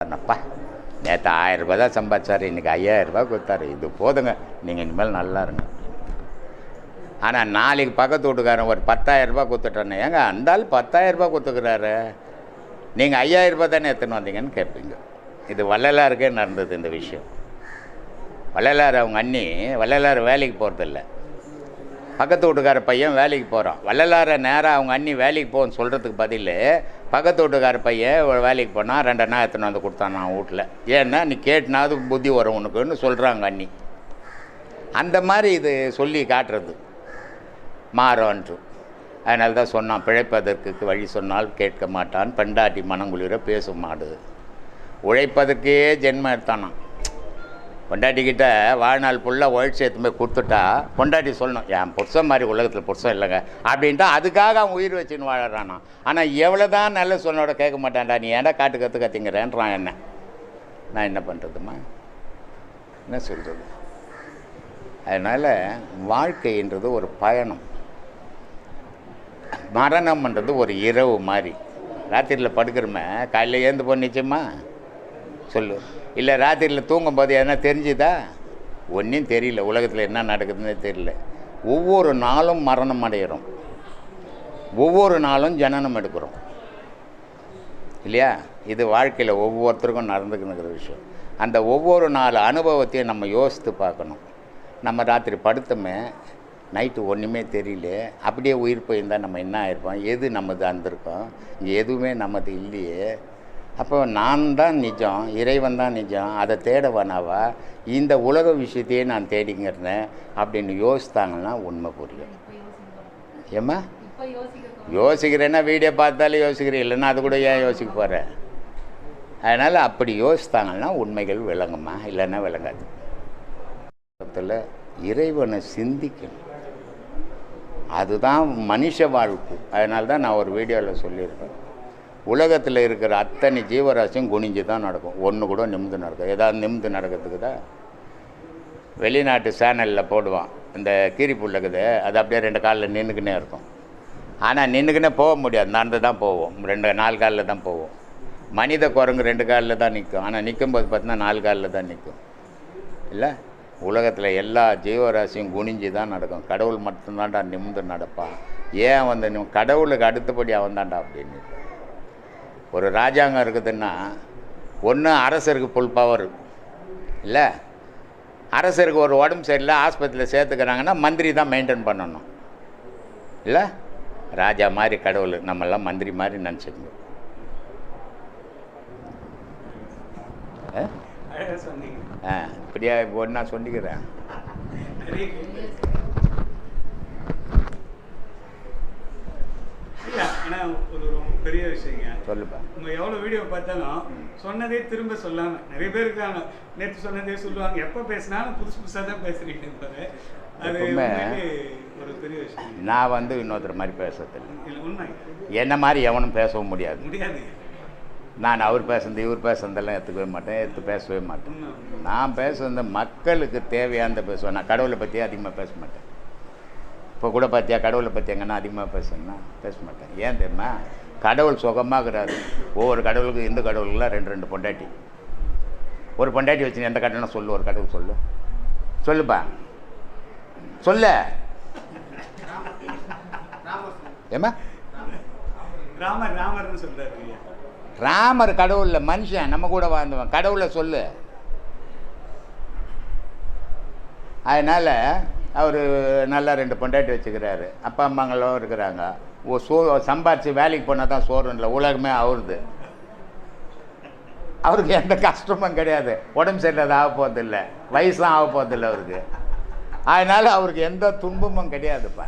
அப்பா நேற்று 1000 ரூபாய் தான் சம்பாதிச்சார், இன்றைக்கி 5000 ரூபாய் கொடுத்தாரு. இது போதுங்க, நீங்கள் இனிமேல் நல்லா இருங்க. ஆனால் நாளைக்கு பக்கத்து வீட்டுக்காரன் ஒரு 10,000 ரூபாய் கொடுத்துட்டானே, ஏங்க அந்த ஆள் 10,000 ரூபாய் கொடுத்துக்கிறாரு, நீங்கள் 5000 ரூபாய் தானே எடுத்துன்னு வந்தீங்கன்னு கேட்பீங்க. இது வள்ளலாருக்கே நடந்தது இந்த விஷயம். வள்ளலார் அவங்க அண்ணி வள்ளலார் வேலைக்கு போகிறதில்ல, பக்கத்து வீட்டுக்கார பையன் வேலைக்கு போகிறான். வள்ளலாரை நேராக அவங்க அண்ணி வேலைக்கு போகணுன்னு சொல்கிறதுக்கு பதில் பக்கத்து வீட்டுக்கார பையன் வேலைக்கு போனால் 2 அண்ணா எடுத்துன்னு வந்து கொடுத்தான் நான் வீட்டில். ஏன்னா நீ கேட்டினாது புத்தி வரும் உனக்குன்னு சொல்கிறாங்க அண்ணி. அந்த மாதிரி இது சொல்லி காட்டுறது மாறோன்ட்டு. அதனால தான் சொன்னான், பிழைப்பதற்கு வழி சொன்னால் கேட்க மாட்டான், பெண்டாட்டி மனங்குளிர பேசும் மாடு. உழைப்பதற்கே ஜென்மம் எடுத்தானான். பொண்டாட்டிக்கிட்ட வாழ்நாள் ஃபுல்லாக உழைச்சி எடுத்து போய் கொடுத்துட்டா பொண்டாட்டி சொல்லணும், என் புருஷன் மாதிரி உலகத்தில் புருஷன் இல்லைங்க அப்படின்ட்டா அதுக்காக அவன் உயிர் வச்சுன்னு வாழறானா. ஆனால் எவ்வளோ தான் நல்ல சொன்னோட கேட்க மாட்டான்டா, நீ ஏன்டா காட்டு கற்றுக்கத்திங்கிறேன்றான். என்ன நான் என்ன பண்ணுறதுமா, என்ன சொல்கிறது? அதனால் வாழ்க்கைன்றது ஒரு பயணம், மரணம்ன்றது ஒரு இரவு மாதிரி. ராத்திரியில் படுக்கிறோமே காலையில் ஏந்து போய் நிச்சயமா சொல்லு, இல்லை ராத்திரியில் தூங்கும்போது எதனா தெரிஞ்சுதா? ஒன்றும் தெரியல, உலகத்தில் என்ன நடக்குதுன்னு தெரியல. ஒவ்வொரு நாளும் மரணம் அடைகிறோம், ஒவ்வொரு நாளும் ஜனனம் எடுக்கிறோம் இல்லையா? இது வாழ்க்கையில் ஒவ்வொருத்தருக்கும் நடந்துக்கிற விஷயம். அந்த ஒவ்வொரு நாள் அனுபவத்தையும் நம்ம யோசித்து பார்க்கணும். நம்ம ராத்திரி படுத்தோமே, நைட்டு ஒன்றுமே தெரியல, அப்படியே உயிர் போயிருந்தால் நம்ம என்ன ஆகிருப்போம்? எது நம்மது அந்திருக்கோம்? இங்கே எதுவுமே நம்மது இல்லையே. அப்போ நான் தான் நிஜம், இறைவன் தான் நிஜம், அதை தேட வேணாவா? இந்த உலக விஷயத்தையே நான் தேடிங்கிறேன் அப்படின்னு யோசித்தாங்கன்னா உண்மை புரியும். ஏம்மா யோசிக்கிறேன்னா வீடியோ பார்த்தாலே யோசிக்கிறேன், இல்லைன்னா அது கூட ஏன் யோசிக்க போகிறேன்? அதனால் அப்படி யோசித்தாங்கன்னா உண்மைகள் விளங்குமா, இல்லைன்னா விளங்காது. இறைவனை சிந்திக்கணும், அதுதான் மனுஷ வாழ்வு. அதனால தான் நான் ஒரு வீடியோவில் சொல்லியிருப்பேன், உலகத்தில் இருக்கிற அத்தனை ஜீவராசியும் குனிஞ்சு தான் நடக்கும், ஒன்று கூட நிமிந்து நடக்கும். ஏதாவது நிமிந்து நடக்கிறதுக்கு தான் வெளிநாட்டு சேனலில் போடுவான், இந்த கீரி புல்லுக்குது, அது அப்படியே 2 காலில் நின்றுக்கினே இருக்கும். ஆனால் நின்றுக்கினே போக முடியாது, நடந்து தான் போவோம், 4 காலில் தான் போவோம். மனித குரங்கு 2 காலில் தான் நிற்கும், ஆனால் நிற்கும்போது பார்த்தீங்கன்னா 4 காலில் தான் நிற்கும். இல்லை, உலகத்தில் எல்லா ஜீவராசியும் குனிஞ்சு தான் நடக்கும், கடவுள் மட்டும்தான்டா நிமிந்து நடப்பான். ஏன் வந்து கடவுளுக்கு அடுத்தபடி அவன் தான்டா அப்படின்னு. ஒரு ராஜாங்கம் இருக்குதுன்னா ஒன்று அரசருக்கு ஃபுல் பவர் இல்லை, அரசருக்கு ஒரு உடம்பு சரியில்லை ஆஸ்பத்திரியில் சேர்த்துக்கிறாங்கன்னா மந்திரி தான் மெயின்டைன் பண்ணணும் இல்லை. ராஜா மாதிரி கடவுள், நம்மெல்லாம் மந்திரி மாதிரி நினச்சிக்கணும். இப்படியா இப்போ நான் சொல்லிக்கிறேன். ஒரு பெரிய விஷயங்க சொல்லுப்பா. உங்க எவ்வளவு வீடியோ பார்த்தாலும் சொன்னதே திரும்ப சொல்லாம நிறைய பேர் இருக்காங்க, நேற்று சொன்னதே சொல்லுவாங்க, எப்ப பேசினாலும் புதுசு புதுசாக தான் பேசுறீங்க. அது ஒரு பெரிய விஷயம். நான் வந்து இன்னொருத்தர் மாதிரி பேசுறதில்லை, உண்மை. என்ன மாதிரி எவனும் பேசவும் முடியாது. முடியாது. நான் அவர் பேசுறது இவர் பேசுறதெல்லாம் எடுத்துக்கவே மாட்டேன், எடுத்து பேசவே மாட்டேன். நான் பேசுறது மக்களுக்கு தேவையானதை பேசுவேன். நான் கடவுளை பற்றியே அதிகமாக பேச மாட்டேன். இப்போ கூட பார்த்தியா கடவுளை பற்றி எங்கன்னா அதிகமாக பேசணும்னா பேச மாட்டேன். ஏன் தெரியுமா? கடவுள் சுகமாகறாரு. ஒவ்வொரு கடவுளுக்கும் இந்து கடவுளுக்குலாம் 2 பொண்டாட்டி. ஒரு பொண்டாட்டி வச்சு எந்த கடவுள்னா சொல்லு, ஒரு கடவுள் சொல்லு, சொல்லுப்பா சொல்ல. ஏமா ராமர்னு சொல்றாரு. ராமர் கடவுளில் மனுஷன், நம்ம கூட வாழ்ந்தவன், கடவுளை சொல்லு. அதனால் அவர் நல்லா 2 பொண்டாட்டி வச்சுக்கிறாரு, அப்பா அம்மாங்களும் இருக்கிறாங்க. சம்பாரித்து வேலைக்கு போனால் தான் சோறு இல்லை, உலகமே அவருது. அவருக்கு எந்த கஷ்டமும் கிடையாது, உடம்பு சரியில்லாத ஆக போகிறதில்லை, வயசுலாம் ஆக போகிறதில்லை அவருக்கு. அதனால் அவருக்கு எந்த துன்பமும் கிடையாதுப்பா.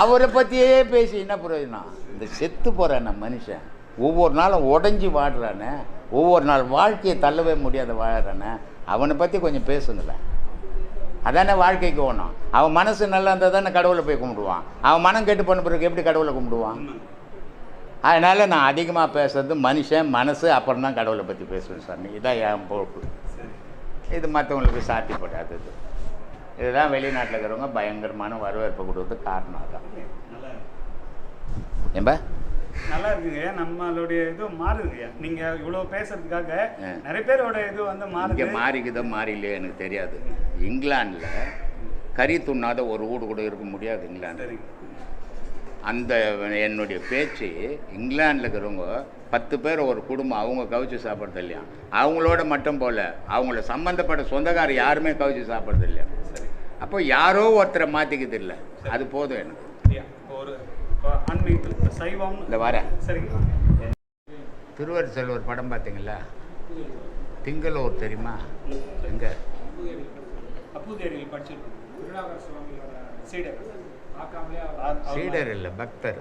அவரை பற்றியே பேசி என்ன பிரயோஜனம்? இந்த செத்து போகிற நம்ம மனுஷன் ஒவ்வொரு நாளும் உடஞ்சி வாடுறானே, ஒவ்வொரு நாள் வாழ்க்கையை தள்ளவே முடியாத வாழறானே, அவனை பற்றி கொஞ்சம் பேசுங்களேன். அதானே வாழ்க்கைக்கு ஓணும். அவன் மனசு நல்லா இருந்தால் தானே கடவுளை போய் கும்பிடுவான். அவன் மனம் கெட்டு போன பிறகு எப்படி கடவுளை கும்பிடுவான்? அதனால் நான் அதிகமாக பேசுறது மனுஷன் மனசு, அப்புறம் தான் கடவுளை பற்றி பேசுவேன் சாமி. இதான் என் பொறுப்பு. இது மற்றவங்களுக்கு சாத்தியப்படாதது. இதுதான் வெளிநாட்டில் இருக்கிறவங்க பயங்கரமான வரவேற்பு கொடுக்கறதுக்கு காரணம். அதான் ஏன்பா நல்லா இருக்குங்க. நம்மளுடைய இது மாறுதுங்கய்யா. நீங்கள் இவ்வளோ பேசுறதுக்காக நிறைய பேரோட இது வந்து மாறுது. இங்கே மாறிக்குதோ மாறிலையோ எனக்கு தெரியாது. இங்கிலாண்டில் கறி துண்ணாத ஒரு வீடு கூட இருக்க முடியாது இங்கிலாந்து. அந்த என்னுடைய பேச்சு இங்கிலாண்டில் இருக்கிறவங்க 10 பேர் ஒரு குடும்பம் அவங்க கவிச்சு சாப்பிட்றது இல்லையா, அவங்களோட மட்டும் போல் அவங்கள சம்மந்தப்பட்ட சொந்தக்காரர் யாருமே கவிச்சு சாப்பிட்றது இல்லையா. அப்போ யாரோ ஒருத்தரை மாற்றிக்கிது இல்லை, அது போதும் எனக்கு. ஒரு ஆன்மீகத்தில் சைவம் இந்த வரேன். சரிங்க. திருவர் செல்வர் படம் பார்த்தீங்களா? திங்களூர் தெரியுமா? எங்கே? அப்பூதேரியில் படிச்சிருக்கோம். குருநாகர் சுவாமியோட சீடர். சீடர் இல்லை, பக்தர்.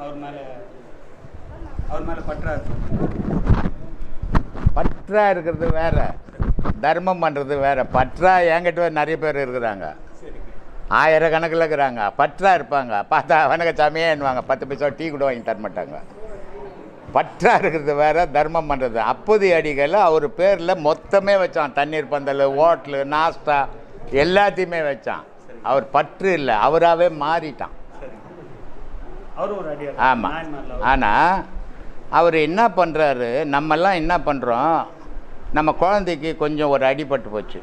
அவர் மேலே பற்றா இருக்கிறது வேற, தர்மம் பண்ணுறது வேற. பற்றா என்கிட்ட நிறைய பேர் இருக்கிறாங்க, ஆயிரக்கணக்கில் இருக்கிறாங்க. பற்றா இருப்பாங்க, பார்த்தா வணக்க சாமியே என்னவாங்க, 10 பைசா டீ கூட வாங்கி தர மாட்டாங்க. பற்றா இருக்கிறது வேற, தர்மம் பண்ணுறது. அப்போது அடிகள் அவர் பேரில் மொத்தமே வச்சான். தண்ணீர் பந்தல், ஹோட்டலு, நாஸ்டா எல்லாத்தையுமே வச்சான். அவர் பற்று இல்லை, அவராகவே மாறிட்டான். ஆமாம். ஆனால் அவர் என்ன பண்ணுறாரு, நம்மெல்லாம் என்ன பண்ணுறோம், நம்ம குழந்தைக்கு கொஞ்சம் ஒரு அடிபட்டு போச்சு,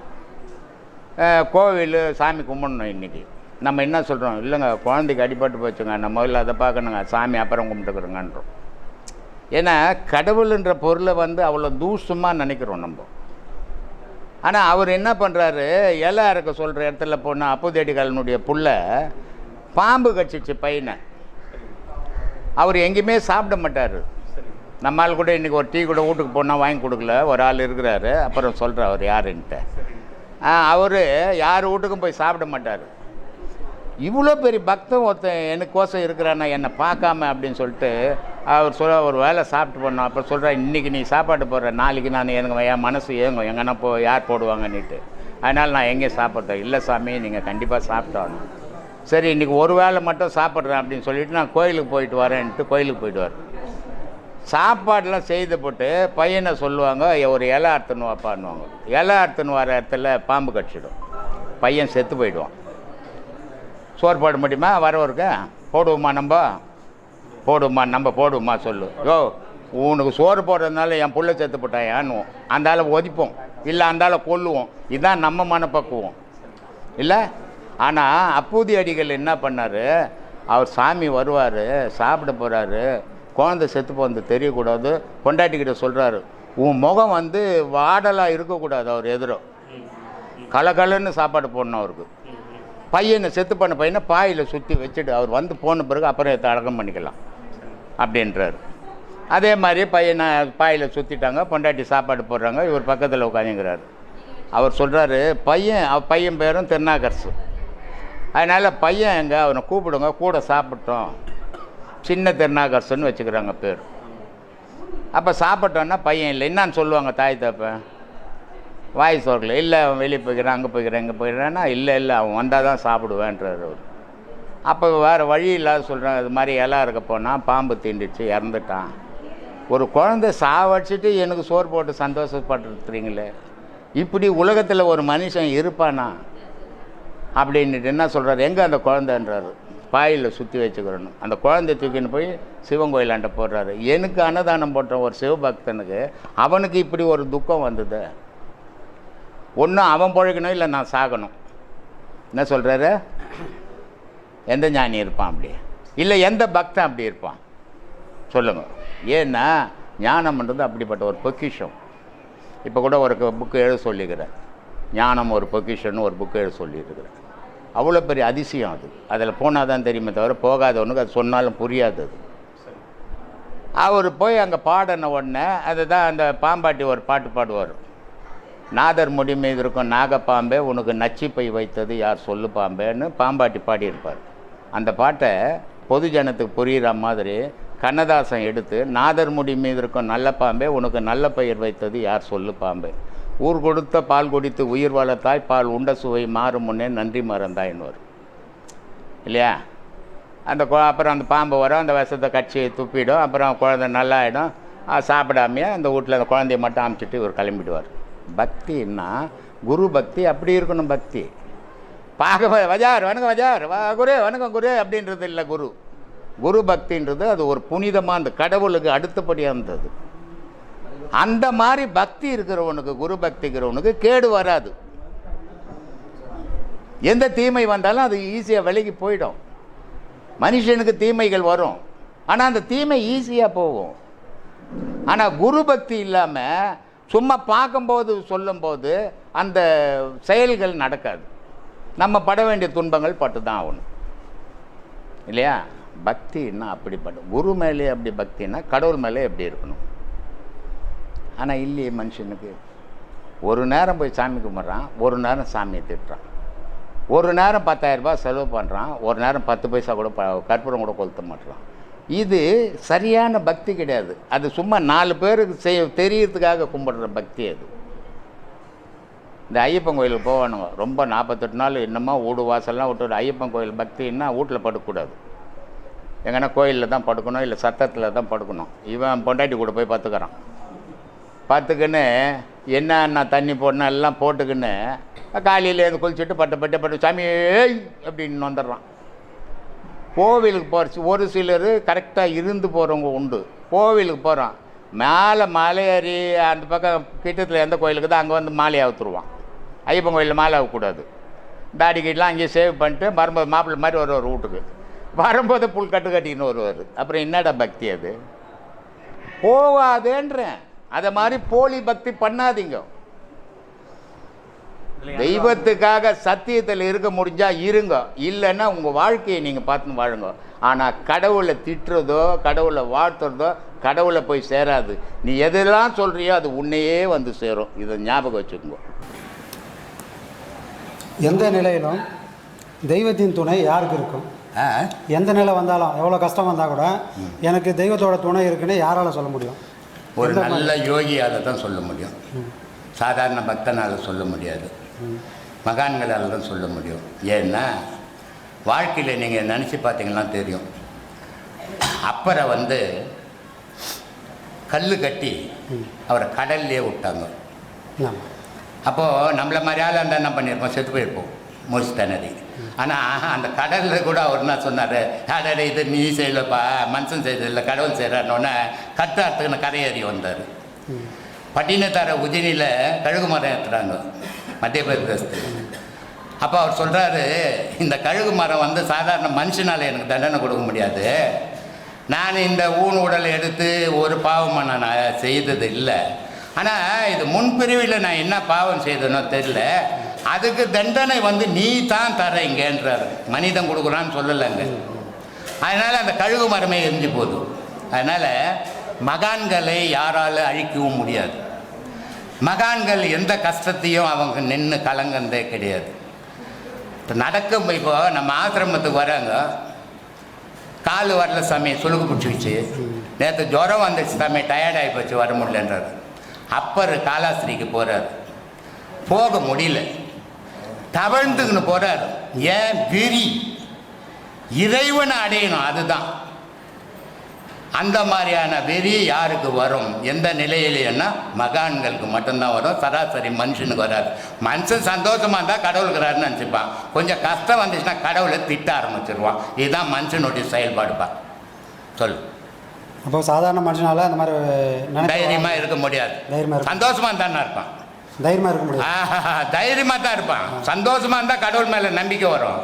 கோவில் சாமி கும்பிடணும். இன்றைக்கி நம்ம என்ன சொல்கிறோம், இல்லைங்க குழந்தைக்கு அடிபட்டு போச்சுங்க, நம்ம முதல்ல அதை பார்க்கணுங்க, சாமி அப்புறம் கும்பிட்டுக்கிறோங்கன்றோம். ஏன்னா கடவுளுன்ற பொருளை வந்து அவ்வளோ தூஷமாக நினைக்கிறோம் நம்ம. ஆனால் அவர் என்ன பண்ணுறாரு, இலை அறுக்க சொல்கிற இடத்துல போனால் அப்போதேடிகாலனுடைய புள்ள பாம்பு கடிச்சிச்சு பையனை. அவர் எங்கேயுமே சாப்பிட மாட்டார். நம்மால் கூட இன்றைக்கி ஒரு டீ கூட வீட்டுக்கு போனால் வாங்கி கொடுக்கல, ஒரு ஆள் இருக்கிறாரு, அப்புறம் சொல்கிறார் அவர் யாருன்ட்டு. அவர் யார் வீட்டுக்கும் போய் சாப்பிட மாட்டார். இவ்வளோ பெரிய பக்தன் ஒருத்தன் எனக்கோசம் இருக்கிறான்னா என்னை பார்க்காம அப்படின்னு சொல்லிட்டு அவர் ஒரு வேலை சாப்பிட்டு போனோம். அப்புறம் சொல்கிறா, இன்றைக்கி நீ சாப்பாடு போடுற, நாளைக்கு நான் எனக்கு என் மனசு ஏங்கும், எங்கன்னா யார் போடுவாங்கன்னுட்டு, அதனால் நான் எங்கேயும் சாப்பிட்றேன். இல்லை சாமி நீங்கள் கண்டிப்பாக சாப்பிட்டாகணும். சரி இன்றைக்கி ஒரு வேளை மட்டும் சாப்பிட்றேன் அப்படின்னு சொல்லிவிட்டு நான் கோயிலுக்கு போயிட்டு வரேன்ட்டு கோயிலுக்கு போயிட்டு வரேன். சாப்பாடெலாம் செய்து போட்டு பையனை சொல்லுவாங்க, ஒரு இலை அறுத்துன்னு வாப்பான்னுவாங்க. இலை அறுத்துன்னு வர இடத்துல பாம்பு கடிச்சிடும், பையன் செத்து போயிடுவான். சோறு போட முடியுமா? வரவருக்க போடுவோமா? நம்ம போடுவோமா சொல்லு. யோ உனக்கு சோறு போடுறதுனால என் புள்ள செத்து போட்டான் ஏன்னுவோம். அந்த ஆளை ஒதிப்போம், இல்லை அந்த ஆளை கொல்லுவோம். இதுதான் நம்ம மனப்பக்குவோம் இல்லை. ஆனால் அப்பூதி அடிகள் என்ன பண்ணார், அவர் சாமி வருவார், சாப்பிட போகிறாரு, குழந்தை செத்து போகிறது தெரியக்கூடாது, பொண்டாட்டிக்கிட்ட சொல்கிறாரு, உன் முகம் வந்து வாடலாக இருக்கக்கூடாது, அவர் எதிரோ கலகலன்னு சாப்பாடு போடணும் அவருக்கு. பையனை செத்து பண்ண பையனை பாயில் சுற்றி வச்சுட்டு அவர் வந்து போன பிறகு அப்புறம் அடக்கம் பண்ணிக்கலாம் அப்படின்றார். அதே மாதிரி பையனை பாயில் சுற்றிட்டாங்க, பொண்டாட்டி சாப்பாடு போடுறாங்க, இவர் பக்கத்தில் உட்காந்துங்கிறார். அவர் சொல்கிறாரு, பையன் பேரும் திருநாகரசு, அதனால் பையன் எங்கே அவனை கூப்பிடுங்க, கூட சாப்பிட்டோம், சின்ன திருநாகரசுன்னு வச்சுக்கிறாங்க பேர். அப்போ சாப்பிட்டோன்னா பையன் இல்லை என்னான்னு சொல்லுவாங்க தாய் தப்பேன், வாய் சோர்க்கல, இல்லை அவன் வெளியே போய்க்கிறான், அங்கே போய்க்கிறேன், இங்கே போய்க்கிறான்னா, இல்லை அவன் வந்தால் தான் சாப்பிடுவேன்றார் அவர். அப்போ வேறு வழி இல்லாத சொல்கிறாங்க, இது மாதிரி இலை இருக்க போனால் பாம்பு தீண்டிச்சு இறந்துட்டான். ஒரு குழந்தை சாவடிச்சிட்டு எனக்கு சோறு போட்டு சந்தோஷப்பட்டுறீங்களே, இப்படி உலகத்தில் ஒரு மனுஷன் இருப்பானா அப்படின்ட்டு என்ன சொல்கிறார், எங்கே அந்த குழந்தைன்றாரு. பாயில் சுற்றி வச்சுக்கிறணும். அந்த குழந்தை தூக்கின்னு போய் சிவன் கோயிலாண்ட போடுறாரு. எனக்கு அன்னதானம் போட்ட ஒரு சிவபக்தனுக்கு அவனுக்கு இப்படி ஒரு துக்கம் வந்தது. ஒன்று அவன் பிழைக்கணும், இல்லை நான் சாகணும். என்ன சொல்கிறாரு, எந்த ஞானி இருப்பான் அப்படி, இல்லை எந்த பக்தன் அப்படி இருப்பான் சொல்லுங்கள். ஏன்னா ஞானம்ன்றது அப்படிப்பட்ட ஒரு பொக்கிஷம். இப்போ கூட ஒரு புக்கு எழுத சொல்லிக்கிறேன், ஞானம் ஒரு பொக்கிஷன்னு ஒரு புக்கு எழுத சொல்லியிருக்கிறேன். அவ்வளோ பெரிய அதிசயம் அது. அதில் போனால் தான் தெரியுமே தவிர போகாதவனுக்கு அது சொன்னாலும் புரியாது. அது அவர் போய் அங்கே பாடின உடனே அதுதான் அந்த பாம்பாட்டி ஒரு பாட்டு பாடுவார், நாதர் முடி மீது இருக்கும் நாகப்பாம்பே உனக்கு நச்சிப்பை வைத்தது யார் சொல்லு பாம்பேன்னு பாம்பாட்டி பாடியிருப்பார். அந்த பாட்டை பொது ஜனத்துக்கு புரிகிற மாதிரி கண்ணதாசன் எடுத்து நாதர் முடி மீது இருக்கும் நல்ல பாம்பே உனக்கு நல்ல பெயர் வைத்தது யார் சொல்லு பாம்பே, ஊர் கொடுத்த பால் குடித்து உயிர் வளர்த்தாய் பால் உண்ட சுவை மாறும் முன்னே நன்றி மறந்தாயின்னு இல்லையா. அந்த அப்புறம் அந்த பாம்பு வரும், அந்த விஷத்தை கட்சி துப்பிடும், அப்புறம் குழந்தை நல்லாயிடும். சாப்பிடாமையே அந்த வீட்டில் அந்த குழந்தைய மட்டும் அமுச்சிட்டு இவர் கிளம்பிடுவார். பக்தின்னா குரு பக்தி அப்படி இருக்கணும். பக்தி பார்க்க வஜார் வணக்கம் வஜார் குரு வணக்கம் குரு அப்படின்றது இல்லை. குரு பக்தின்றது அது ஒரு புனிதமாக அந்த கடவுளுக்கு அடுத்தபடியாக இருந்தது. அந்த மாதிரி பக்தி இருக்கிறவனுக்கு, குரு பக்திக்கிறவனுக்கு கேடு வராது. எந்த தீமை வந்தாலும் அது ஈஸியாக விலகி போயிடும். மனுஷனுக்கு தீமைகள் வரும், ஆனால் அந்த தீமை ஈஸியாக போகும். ஆனால் குரு பக்தி இல்லாமல் சும்மா பார்க்கும்போது சொல்லும்போது அந்த செயல்கள் நடக்காது. நம்ம பட வேண்டிய துன்பங்கள் பட்டு தான் ஆகணும் இல்லையா. பக்தின்னா அப்படிப்பட்ட குரு மேலே அப்படி பக்தின்னா கடவுள் மேலே எப்படி இருக்கணும். ஆனால் இல்லையே மனுஷனுக்கு. ஒரு நேரம் போய் சாமி கும்பிட்றான், ஒரு நேரம் சாமியை திட்டுறான், ஒரு நேரம் 10,000 ரூபாய் செலவு பண்ணுறான், ஒரு நேரம் 10 பைசா கூட கற்பூரம் கூட கொளுத்த மாட்டுறான். இது சரியான பக்தி கிடையாது. அது சும்மா 4 பேருக்கு தெரியறதுக்காக கும்பிடுற பக்தி. அது இந்த ஐயப்பன் கோயிலுக்கு போவானுங்க, ரொம்ப 48 நாள் இன்னமா வீடு வாசல்லாம் விட்டு. ஐயப்பன் கோயில் பக்தின்னா வீட்டில் படுக்கக்கூடாது, எங்கன்னா கோயிலில் தான் படுக்கணும், இல்லை சத்தத்தில் தான் படுக்கணும். இவன் பொண்டாட்டி கூட போய் பார்த்துக்கின்னு என்ன தண்ணி போடணும் எல்லாம் போட்டுக்கின்னு காலையிலேருந்து குளிச்சுட்டு பட்டு சாமி அப்படின்னு வந்துடுறான். கோவிலுக்கு போகிற ஒரு சிலர் கரெக்டாக இருந்து போகிறவங்க உண்டு. கோவிலுக்கு போகிறான், மேலே மலையேறி அந்த பக்கம் கிட்டத்தில் எந்த கோயிலுக்கு தான் அங்கே வந்து மாலையை அவுத்துருவான். ஐயப்பன் கோயிலில் மாலை ஆகக்கூடாது. தாடி கீட்டெலாம் அங்கேயே சேவ் பண்ணிட்டு வரும்போது மாப்பிள்ளை மாதிரி வருவார் வீட்டுக்கு. வரும்போது புல் கட்டின்னு வருவார். அப்புறம் என்னடா பக்தி அது? போகாதேன்றேன். அதை மாதிரி போலி பக்தி பண்ணாதீங்க. தெய்வத்துக்காக சத்தியத்தில் இருக்க முடிஞ்சால் இருங்க, இல்லைன்னா உங்கள் வாழ்க்கையை நீங்கள் பார்த்து வாழுங்க. ஆனால் கடவுளை திட்டுறதோ கடவுளை வாழ்த்துறதோ கடவுளை போய் சேராது. நீ எதெல்லாம் சொல்கிறியோ அது உன்னையே வந்து சேரும். இதை ஞாபகம் வச்சுக்கோங்க. எந்த நிலையிலும் தெய்வத்தின் துணை யாருக்கு இருக்கும்? எந்த நிலை வந்தாலும் எவ்வளோ கஷ்டம் வந்தால் கூட எனக்கு தெய்வத்தோட துணை இருக்குன்னு யாரால் சொல்ல முடியும்? ஒரு நல்ல யோகியால் தான் சொல்ல முடியும். சாதாரண பக்தனால் சொல்ல முடியாது. மகான்களால் தான் சொல்ல முடியும். ஏன்னா வாழ்க்கையில் நீங்கள் நினச்சி பார்த்தீங்கன்னா தெரியும். அப்பரை வந்து கல் கட்டி அவரை கடல்லையே விட்டாங்க. அப்போது நம்மளை மாதிரி ஆள் இருந்தால் என்ன பண்ணியிருப்போம்? செத்து போயிருப்போம், மூச்சு திணறி. ஆனால் அந்த கடலில் கூட அவர் என்ன சொன்னார்? அடடே இது நீ செய்யலப்பா, மனுஷன் செய்யல, கடவுள் செய்கிறான்னொன்னே கட்டாத்துக்குன்னு கரையேறி வந்தார். பட்டினத்தார உதினியில் கழுகு மரம் ஏற்றுறாங்க மத்திய பிரதேசத்தில். அப்போ அவர் சொல்கிறாரு, இந்த கழுகு மரம் வந்து சாதாரண மனுஷனால் எனக்கு தண்டனை கொடுக்க முடியாது. நான் இந்த ஊன் உடலை எடுத்து ஒரு பாவமாக நான் செய்தது இல்லை. ஆனால் இது முன்பிரிவில் நான் என்ன பாவம் செய்தனோ தெரியல, அதுக்கு தண்டனை வந்து நீ தான் தரீங்கன்றார். மனிதன் கொடுக்குறான்னு சொல்லலைங்க. அதனால் அந்த கழுகு மரமே எரிஞ்சு போகுது. அதனால் மகான்களை யாரால் அழிக்கவும் முடியாது. மகான்கள் எந்த கஷ்டத்தையும் அவங்க நின்று கலங்கந்தே கிடையாது. இப்போ நடக்கும், இப்போ நம்ம ஆசிரமத்துக்கு வராங்க, கால் வரல சாமி, சுழுகு பிடிச்சிக்கிச்சு, நேற்று ஜுரம் வந்துச்சு சாமி, டயர்டாகி போச்சு, வர முடியலன்றார். அப்பர் காலாஸ்திரிக்கு போகிறார், போக முடியல, தவழ்ந்துக்குன்னு போகிறார். ஏன்? விரி, இறைவனை அடையணும், அதுதான். அந்த மாதிரியான வெறி யாருக்கு வரும்? எந்த நிலையிலேன்னா மகான்களுக்கு மட்டும்தான் வரும். சராசரி மனுஷனுக்கு வராது. மனுஷன் சந்தோஷமாக இருந்தால் கடவுளுக்குறாருன்னு நினச்சிப்பான். கொஞ்சம் கஷ்டம் வந்துச்சுன்னா கடவுளை திட்ட ஆரம்பிச்சிருவான். இதுதான் மனுஷனுடைய செயல்பாடுப்பா. சொல்லு. அப்போ சாதாரண மனுஷனால அந்த மாதிரி தைரியமாக இருக்க முடியாது. சந்தோஷமாக இருந்தானே இருப்பான். தைரியமாக இருக்க முடியாது. தைரியமாக தான் இருப்பான். சந்தோஷமாக இருந்தால் கடவுள் மேலே நம்பிக்கை வரும்.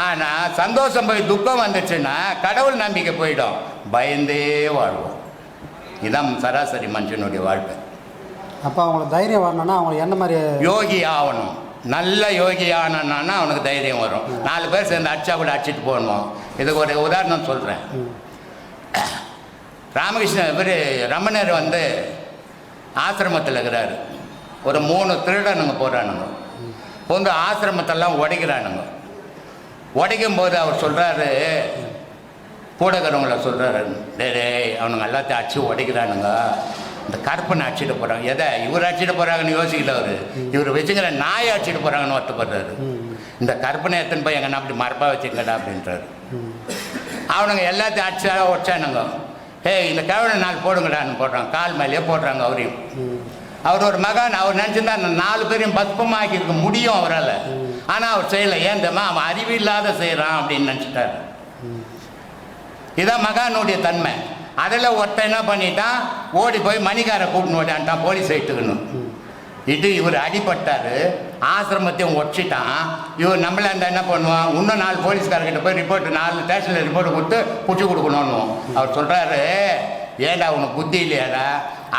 ஆனால் சந்தோஷம் போய் துக்கம் வந்துச்சுன்னா கடவுள் நம்பிக்கை போயிடும். பயந்தே வாழ்வோம். இதுதான் சராசரி மனுஷனுடைய வாழ்க்கை. அப்போ அவங்களுக்கு தைரியம் வரணும்னா அவங்களுக்கு என்ன மாதிரி யோகி ஆகணும். நல்ல யோகி ஆனான்னா அவனுக்கு தைரியம் வரும். 4 பேர் சேர்ந்து அடிச்சா கூட அடிச்சுட்டு போகணும். இதுக்கு ஒரு உதாரணம் சொல்கிறேன். ராமகிருஷ்ணன் இவர் ரமணர் வந்து ஆசிரமத்தில் இருக்கிறாரு. ஒரு 3 திருடனுங்க போகிறானுங்க. வந்து ஆசிரமத்தெல்லாம் உடைக்கிறானுங்க. உடைக்கும் போது அவர் சொல்கிறாரு, கூட இருக்கிறவங்கள சொல்கிறாரு, டேய் அவனுங்க எல்லாத்தையும் அடிச்சு உடைக்கிறானுங்க, இந்த கற்பனை அடிச்சுட்டு போகிறாங்க. எதை இவர் அடிச்சுட்டு போகிறாங்கன்னு யோசிக்கல அவர், இவர் வச்சுக்கிற நாயை அடிச்சுட்டு போகிறாங்கன்னு வருத்தப்படுறாரு. இந்த கற்பனை எத்தனை போய் எங்கன்னா அப்படி மரப்பாக வச்சுக்கடா அப்படின்றாரு. அவனுங்க எல்லாத்தையும் அடிச்சா உடச்சானுங்க. இந்த கேவல 4 போடுங்கடான்னு போடுறாங்க, கால் மேலேயே போடுறாங்க அவரையும். அவர் ஒரு மகான், அவர் நினச்சிருந்தா அந்த 4 பேரையும் பஸ்பமாக ஆக்கியிருக்க முடியும் அவரால். ஆனால் அவர் செய்யலை. ஏன் தெரியுமா? அவன் அறிவு இல்லாத செய்கிறான் அப்படின்னு நினச்சிட்டார். இதான் மகானுடைய தன்மை. அதில் ஒருத்தன் என்ன பண்ணிட்டான், ஓடி போய் மணிக்காரை கூப்பிட்டு ஓடிட்டான் போலீஸ் வெயிட்டுக்கணும். இவர் அடிபட்டார், ஆசிரமத்தையும் ஒடிச்சிட்டான். இவர் நம்மள அந்த என்ன பண்ணுவான், இன்னும் 4 போலீஸ்காரர்கிட்ட போய் ரிப்போர்ட் 4 ஸ்டேஷனில் ரிப்போர்ட் கொடுத்து பிடிச்சி கொடுக்கணும்னு. அவர் சொல்கிறாரு, ஏடா உனக்கு புத்தி இல்லையாடா,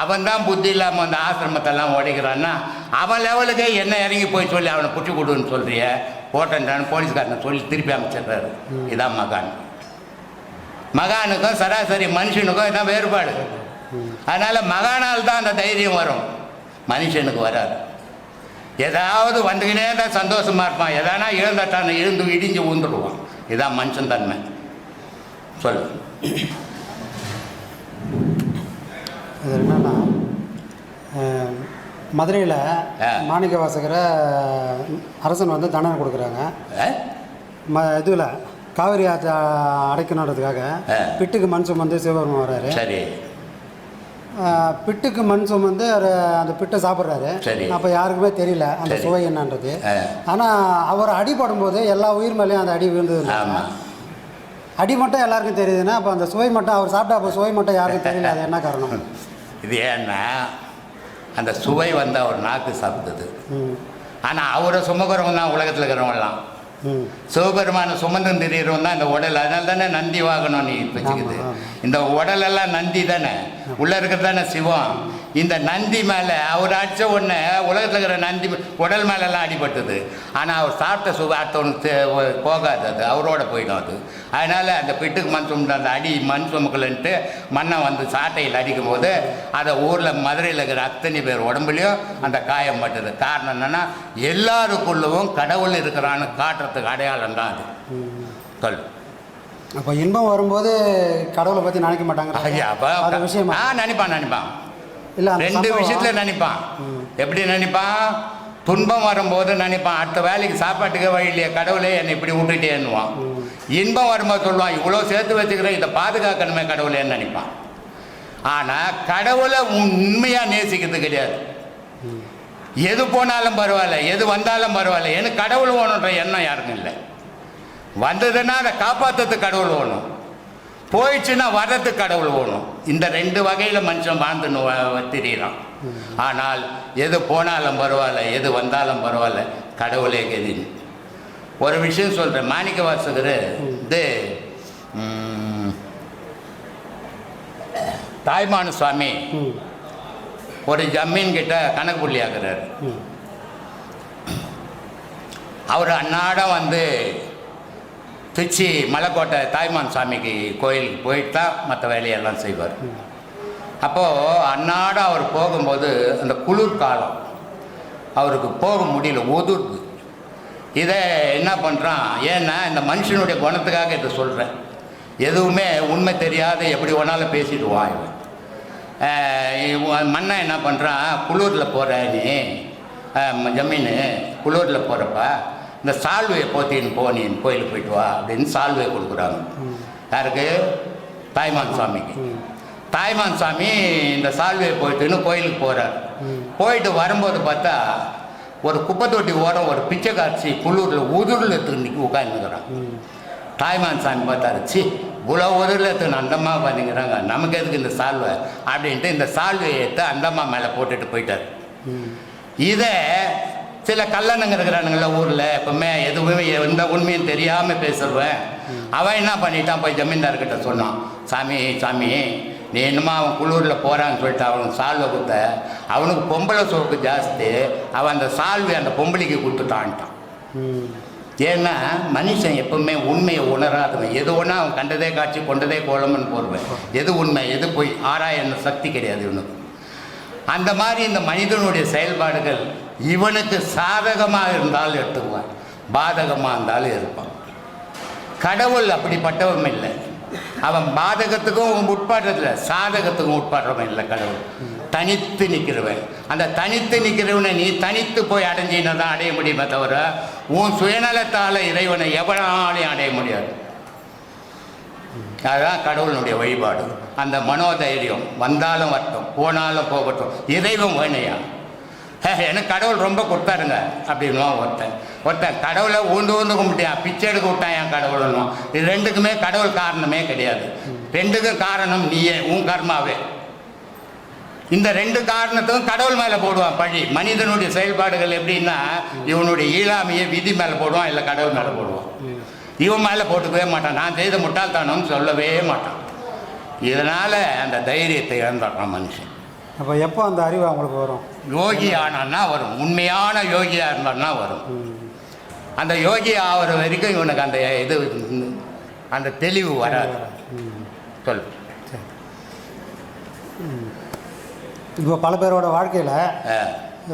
அவன் தான் புத்தி இல்லாமல் அந்த ஆசிரமத்தெல்லாம் உடைக்கிறான்னா அவன் லெவலுக்கு என்ன இறங்கி போய் சொல்லி அவனை பிடிச்சி கொடுன்னு சொல்கிறிய, போட்டேன்டான்னு போலீஸ்காரனை சொல்லி திருப்பி அமைச்சிடுறாரு. இதான் மகான். மகானுக்கும் சராசரி மனுஷனுக்கும் இதான் வேறுபாடு. அதனால் மகானால் தான் அந்த தைரியம் வரும், மனுஷனுக்கு வராது. ஏதாவது வந்துக்கினே தான் சந்தோஷமாக இருப்பான், எதானா இழந்தாட்டான இழுந்து இடிஞ்சு ஊந்துடுவான். இதான் மனுஷன் தன்மை. சொல்லு. அது என்னன்னா, மதுரையில் மாணிக்க வாசகரை அரசன் வந்து தண்டனை கொடுக்குறாங்க. இதில் காவிரி ஆற்றை அடைக்கணுன்றதுக்காக பிட்டுக்கு மண் சுமந்து சிவபெருமான் வர்றாரு. சரி. பிட்டுக்கு மண் சுமந்து அந்த பிட்டை சாப்பிட்றாரு. அப்போ யாருக்குமே தெரியல அந்த சுவை என்னன்றது. ஆனால் அவர் அடிபடும் போது எல்லா உயிர் மேலேயும் அந்த அடி விழுந்தது. அடி மட்டும் எல்லாருக்கும் தெரியுதுன்னா அப்போ அந்த சுவை மட்டும் அவர் சாப்பிட்டா அப்போ சுவை மட்டும் யாருக்கும் தெரியல. அது என்ன காரணம்? இது ஏன்னா அந்த சுவை வந்து அவர் நாக்கு சாப்பிட்டது. ஆனால் அவரை சுமக்கிறவங்க தான் உலகத்தில் இருக்கிறவங்கலாம். சிவபெருமான சுமந்து திரியறவன் தான் இந்த உடல். அதனால தானே நந்தி வாகனம் நீ வச்சுக்குது. இந்த உடலெல்லாம் நந்தி தானே, உள்ளே இருக்கிறது தானே சிவம். இந்த நந்தி மேலே அவர் அடித்த உடனே உலகத்தில் இருக்கிற நந்தி உடல் மேலெல்லாம் அடிபட்டது. ஆனால் அவர் சாப்பிட்ட சுவை அடுத்தவனுக்கு போகாது, அது அவரோட போயிடும் அது. அதனால் அந்த பிட்டுக்கு மண் சுமந்து அந்த அடி மண் சுமக்கலன்ட்டு மண்ணை வந்து சாட்டையில் அடிக்கும் போது அதை ஊரில் மதுரையில் இருக்கிற அத்தனை பேர் உடம்புலையும் அந்த காயம் பட்டது. காரணம் என்னென்னா எல்லாருக்குள்ளவும் கடவுள் இருக்கிறான்னு காட்டுறதுக்கு அடையாளம் தான் அது. சொல். அப்போ இன்பம் வரும்போது கடவுளை பற்றி நினைக்க மாட்டாங்க. அப்போ விஷயம் நினைப்பான் இல்லை, 2 விஷயத்தில் நினைப்பான். எப்படி நினைப்பான்? துன்பம் வரும்போது நினைப்பான், அடுத்த வேலைக்கு சாப்பாட்டுக்கே வழி இல்லையா, கடவுளே என்னை இப்படி விட்டுட்டேன்னுவான். இன்பம் வரும்போது சொல்லுவான், இவ்வளோ சேர்த்து வச்சுக்கிறேன், இதை பாதுகாக்கணுமே கடவுளேன்னு நினைப்பான். ஆனால் கடவுளை உண்மையாக நேசிக்கிறது கிடையாது. எது போனாலும் பரவாயில்ல, எது வந்தாலும் பரவாயில்ல, எனக்கு கடவுள் வேணுன்ற எண்ணம் யாருக்கும் இல்லை. வந்ததுன்னா அதை காப்பாற்றுறதுக்கு கடவுள் வேணும், போயிடுச்சுன்னா வர்றதுக்கு கடவுள் வேணும். இந்த 2 வகையில் மனுஷன் வாழ்ந்துன்னு திரியிறான். ஆனால் எது போனாலும் பரவாயில்ல, எது வந்தாலும் பரவாயில்ல, கடவுளே கதின்னு. ஒரு விஷயம் சொல்கிறேன். மாணிக்க வாசகர் இது தாய்மான சுவாமி ஒரு ஜமீன் கிட்ட கணக்கு புள்ளி ஆகிறார். அவர் அன்னாடம் வந்து திருச்சி மலைக்கோட்டை தாய்மான் சாமிக்கு கோயிலுக்கு போயிட்டு தான் மற்ற வேலையெல்லாம் செய்வார். அப்போது அன்னாடம் அவர் போகும்போது அந்த குளிர் காலம் அவருக்கு போக முடியல, ஒதுருது. இதை என்ன பண்ணுறான், ஏன்னா இந்த மனுஷனுடைய குணத்துக்காக இதை சொல்கிறேன். எதுவுமே உண்மை தெரியாத எப்படி வேணாலும் பேசிடுவான் இவன். மண்ணை என்ன பண்ணுறான், குளூரில் போகிற நீ ஜமீன், குளூரில் போகிறப்ப இந்த சால்வையை போத்தின்னு நீ கோயிலுக்கு போயிட்டு வா அப்படின்னு சால்வையை கொடுக்குறாங்க. யாருக்கு? தாய்மான் சுவாமிக்கு. தாய்மான் சுவாமி இந்த சால்வையை போயிட்டுன்னு கோயிலுக்கு போகிறார். போயிட்டு வரும்போது பார்த்தா ஒரு குப்பை தொட்டி ஓரம் ஒரு பிச்சை காட்சி குளூரில் உதிரில் எடுத்துக்கிட்டு உட்காந்துக்கிறான். தாய்மான் சாமி பார்த்தாரு, சி இவ்வளோ உதிரில் எடுத்துக்கணும் அந்தம்மா பண்ணிக்கிறாங்க, நமக்கு எதுக்கு இந்த சால்வை அப்படின்ட்டு இந்த சால்வையை எடுத்து அந்தம்மா மேலே போட்டுட்டு போயிட்டார். இதை சில கல்லணங்க இருக்கிறானுங்கள ஊரில் எப்பவுமே எதுவுமே எந்த உண்மையும் தெரியாமல் பேசுவேன். அவன் என்ன பண்ணிட்டான், போய் ஜமீன்தார்கிட்ட சொன்னான், சாமி சாமி நீ என்னமா அவன் குளூரில் போகிறான்னு சொல்லிட்டு அவனுக்கு சால்வை கொடுத்த, அவனுக்கு பொம்பளை சோக்கு ஜாஸ்தி, அவன் அந்த சால்வை அந்த பொம்பளைக்கு கொடுத்துட்டான்ட்டான். ஏன்னா மனுஷன் எப்பவுமே உண்மையை உணராதவன். எது ஒன்றா அவன் கண்டதே காட்சி கொண்டதே கோலம்னு போடுவேன். எது உண்மை எது போய் ஆராயணும் சக்தி கிடையாது இவனுக்கு. அந்த மாதிரி இந்த மனிதனுடைய செயல்பாடுகள் இவனுக்கு சாதகமாக இருந்தாலும் எடுத்துக்குவான், பாதகமாக இருந்தாலும் இருப்பான். கடவுள் அப்படிப்பட்டவன் இல்லை. அவன் பாதகத்துக்கும் உட்பாடுறதில்ல, சாதகத்துக்கும் உட்பாடுறவன் இல்லை கடவுள். தனித்து நிற்கிறவன். அந்த தனித்து நிற்கிறவனை நீ தனித்து போய் அடைஞ்சின்னா தான் அடைய முடியுமே தவிர உன் சுயநலத்தால் இறைவனை எவனாலையும் அடைய முடியாது. அதுதான் கடவுளுடைய வழிபாடு. அந்த மனோதைரியம் வந்தாலும் வரட்டும், போனாலும் போகட்டும், இறைவன் வேணையா. எனக்கு கடவுள் ரொம்ப கொடுத்தாருங்க அப்படின்னுவான் ஒருத்தன் கடவுளை ஊந்து கும்பிட்டான், பிச்சை எடுக்க விட்டான் என் கடவுள்னும். இது ரெண்டுக்குமே கடவுள் காரணமே கிடையாது. ரெண்டுக்கும் காரணம் நீயே, உன் கர்மாவே. இந்த ரெண்டு காரணத்துக்கும் கடவுள் மேலே போடுவான் பழி. மனிதனுடைய செயல்பாடுகள் எப்படின்னா இவனுடைய இயலாமையை விதி மேலே போடுவான், இல்லை கடவுள் மேலே போடுவான். இவன் மேலே போட்டுக்கவே மாட்டான். நான் செய்த முட்டாள்தானம்னு சொல்லவே மாட்டான். இதனால் அந்த தைரியத்தை இழந்துடுறான் மனுஷன். அப்போ எப்போ அந்த அறிவு அவங்களுக்கு வரும்? யோகி ஆனான்னா வரும். உண்மையான யோகியாக இருந்தான்னா வரும். அந்த யோகி ஆகிற வரைக்கும் இவனுக்கு அந்த இது அந்த தெளிவு வராது. சொல். இப்போ பல பேரோட வாழ்க்கையில்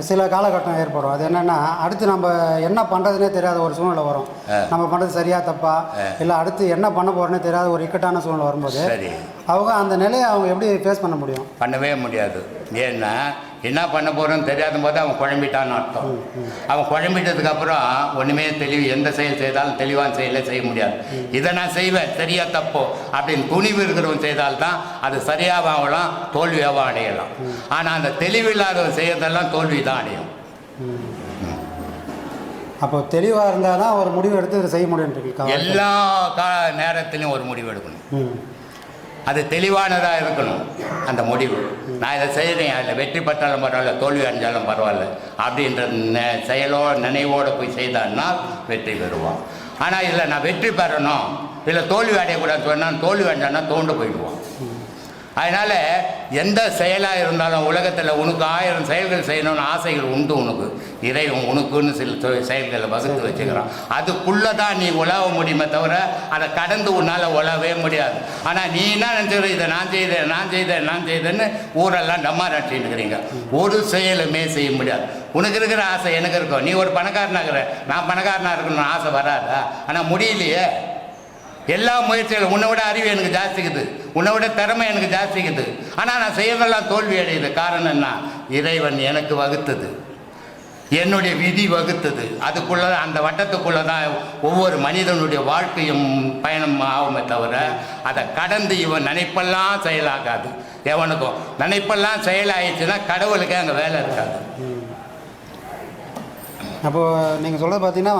சில காலகட்டம் ஏற்படும். அது என்னென்னா அடுத்து நம்ம என்ன பண்ணுறதுனே தெரியாத ஒரு சூழ்நிலை வரும். நம்ம பண்ணுறது சரியா தப்பா, இல்லை அடுத்து என்ன பண்ண போகிறோன்னே தெரியாத ஒரு இக்கட்டான சூழ்நிலை வரும்போது அவங்க அந்த நிலையை அவங்க எப்படி ஃபேஸ் பண்ண முடியும்? பண்ணவே முடியாது. ஏன்னா என்ன பண்ண போகிறோன்னு தெரியாத போது அவன் குழம்பிட்டான்னு அர்த்தம். அவன் குழம்பிட்டதுக்கப்புறம் ஒன்றுமே தெளிவு, எந்த செயல் செய்தாலும் தெளிவான செயலை செய்ய முடியாது. இதை நான் செய்வேன், சரியா தப்போ அப்படின்னு துணிவு இருக்கிறவன் செய்தால்தான் அது சரியாக ஆகலாம், தோல்வியாகவும் அடையலாம். ஆனால் அந்த தெளிவில்லாதவன் செய்யறதெல்லாம் தோல்வி தான் அடையும். அப்போ தெளிவாக இருந்தால் தான் ஒரு முடிவு எடுத்து இதை செய்ய முடியும். எல்லா நேரத்திலையும் ஒரு முடிவு எடுக்கணும். அது தெளிவானதாக இருக்கணும் அந்த முடிவு. நான் இதை செய்கிறேன், அதில் வெற்றி பெற்றாலும் பரவாயில்ல, தோல்வி அடைஞ்சாலும் பரவாயில்ல அப்படின்ற நினைவோடு போய் செய்தான்னா வெற்றி பெறுவான். ஆனால் இதில் நான் வெற்றி பெறணும், இல்லை தோல்வி அடையக்கூடாதுன்னு சொன்னால் தோல்வி அடைஞ்சான்னா தோண்டு போயிடுவான். அதனால் எந்த செயலாக இருந்தாலும் உலகத்தில் உனக்கு 1000 செயல்கள் செய்யணும்னு ஆசைகள் உண்டு. உனக்கு இறைவன் உனக்குன்னு சில செயல்களை வகுத்து வச்சுக்கிறான். அதுக்குள்ளே தான் நீ உழவ முடியுமே தவிர அதை கடந்து உன்னால் உழவே முடியாது. ஆனால் நீ என்ன நினச்சிக்கிற, இதை நான் செய்தேன்னு ஊரெல்லாம் டம்மார் அடிச்சுட்டுக்கிறீங்க. ஒரு செயலுமே செய்ய முடியாது. உனக்கு இருக்கிற ஆசை எனக்கு இருக்கும். நீ ஒரு பணக்காரனாகிற, நான் பணக்காரனாக இருக்கணும்னு ஆசை வராதா? ஆனால் முடியலையே. எல்லா முயற்சிகளும் உன்னை விட அறிவு எனக்கு ஜாஸ்திக்குது, உன்னை விட திறமை எனக்கு ஜாஸ்திக்குது. ஆனால் நான் செய்யறதெல்லாம் தோல்வி அடையுது. காரணம் என்ன? இறைவன் எனக்கு வகுத்தது, என்னுடைய விதி வகுத்தது. அதுக்குள்ள அந்த வட்டத்துக்குள்ளே தான் ஒவ்வொரு மனிதனுடைய வாழ்க்கையும் பயணம் ஆகுமே தவிர அதை கடந்து இவன் நினைப்பெல்லாம் செயலாகாது. எவனுக்கும் நினைப்பெல்லாம் செயலாகிடுச்சுன்னா கடவுளுக்கே அங்கே வேலை இருக்காது. அப்போது நீங்கள் சொல்கிறது பார்த்தீங்கன்னா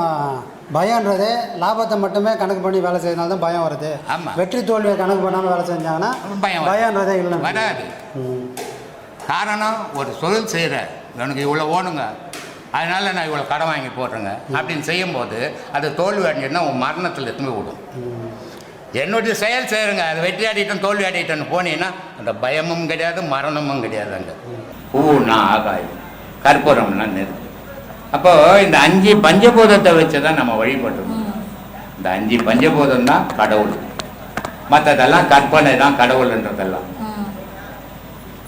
பயன்றதே லாபத்தை மட்டுமே கணக்கு பண்ணி வேலை செய்யறதுனால தான் பயம் வருது. வெற்றி தோல்வியை கணக்கு பண்ணாமல் வேலை செஞ்சாங்கன்னா பயன்றதே இல்லை, வராது. காரணம் ஒரு தொழில் செய்கிற எனக்கு இவ்வளோ ஓணுங்க, அதனால் நான் இவ்வளோ கடன் வாங்கி போடுறேங்க அப்படின்னு செய்யும்போது அது தோல்வி அடைஞ்சுன்னா உன் மரணத்தில் எத்துமே விடும். என்னுடைய செயல் செய்கிறேங்க, அது வெற்றி ஆடிட்டேன் தோல்வி ஆடிட்டேன்னு போனீங்கன்னா அந்த பயமும் கிடையாது, மரணமும் கிடையாது. அங்கே பூனா ஆகாயம், கற்பூரம்னா நெருப்பு. அப்போது இந்த 5 பஞ்சபூதத்தை வச்சு தான் நம்ம வழிபடுறோம். இந்த 5 பஞ்சபூதம் தான் கடவுள், மற்றதெல்லாம் கற்பனை தான் கடவுள்ன்றதெல்லாம்.